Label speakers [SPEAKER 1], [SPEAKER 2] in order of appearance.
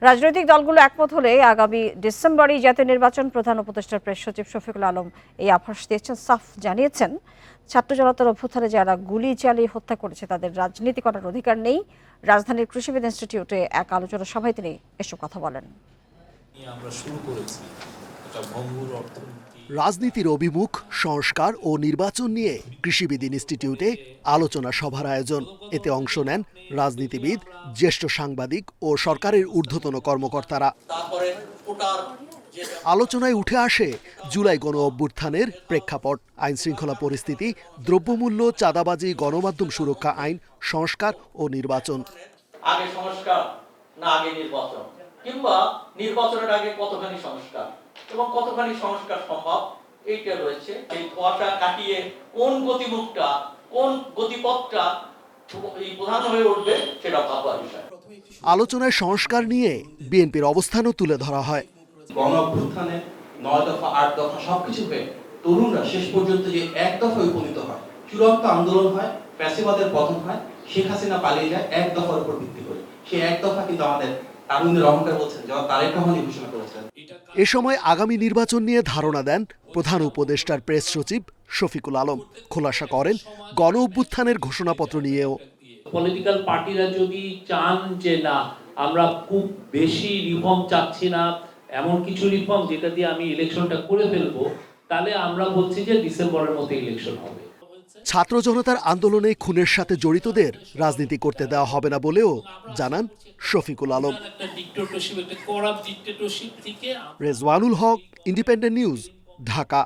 [SPEAKER 1] রাজনৈতিক দলগুলো একমত হলে আগামী ডিসেম্বরেই জাতীয় নির্বাচন। প্রধান উপদেষ্টার প্রেস সচিব শফিকুল আলম এই আভাস দিয়েছেন। সাফ জানিয়েছেন, ছাত্র জনতার অভ্যুত্থানে যারা গুলি চালিয়ে হত্যা করেছে তাদের রাজনীতি করার অধিকার নেই। রাজধানীর কৃষিবিদ ইনস্টিটিউটে এক আলোচনা সভায় তিনি এসব কথা বলেন।
[SPEAKER 2] রাজনীতির অভিমুখ, সংস্কার ও নির্বাচন নিয়ে কৃষিবিদ ইনস্টিটিউটে আলোচনা সভার আয়োজন। এতে অংশ নেন রাজনীতিবিদ, জ্যেষ্ঠ সাংবাদিক ও সরকারের ঊর্ধ্বতন কর্মকর্তারা। আলোচনায় উঠে আসে জুলাই গণ অভ্যুত্থানের প্রেক্ষাপট, আইন শৃঙ্খলা পরিস্থিতি, দ্রব্যমূল্য, চাঁদাবাজি, গণমাধ্যম সুরক্ষা আইন, সংস্কার ও নির্বাচন।
[SPEAKER 3] আগে সংস্কার না আগে নির্বাচন, কিংবা নির্বাচনের আগে কতখানি সংস্কার এবং কতখানি সংস্কার সম্ভব, এইটা রয়েছে। এই ধোঁয়াটা কাটিয়ে কোন গতিমুখটা, কোন গতিপথটা প্রধান হয়ে উঠবে সেটা ভাবার বিষয়।
[SPEAKER 2] আলোচনায় সংস্কার নিয়ে বিএনপির অবস্থানও তুলে ধরা হয়।
[SPEAKER 4] গণ অভ্যুত্থানে 9 দফা 8 দফা সবকিছু হয়ে তরুণরা শেষ পর্যন্ত যে এক দফায় উপনীত হয়, চূড়ান্ত আন্দোলন হয়, ফ্যাসিবাদের পতন হয়, শেখ হাসিনা পালিয়ে যায় এক দফার উপর ভিত্তি করে। সেই এক দফা কিন্তু আমাদের তারুণ্যের অহংকার বলছেন, যারা তারেক রহমানই ঘোষণা করেছেন।
[SPEAKER 2] এ সময় আগামী নির্বাচন নিয়ে ধারণা দেন প্রধান উপদেষ্টার প্রেস সচিব শফিকুল আলম। খোলাসা করেন গণ অভ্যুত্থানের ঘোষণাপত্র নিয়েও।
[SPEAKER 5] পলিটিক্যাল পার্টিরা যদি চান যে না আমরা খুব বেশি রিফর্ম চাচ্ছি না, এমন কিছু রিফর্ম যেটা দিয়ে আমি ইলেকশনটা করে ফেলবো, তাহলে আমরা বলছি যে ডিসেম্বরের মধ্যে ইলেকশন হবে।
[SPEAKER 2] ছাত্র জনতার আন্দোলনে খুনের সাথে জড়িতদের রাজনীতি করতে দেওয়া হবে না বলেও জানান শফিকুল আলম। রেজওয়ানুল হক, ইন্ডিপেন্ডেন্ট নিউজ, ঢাকা।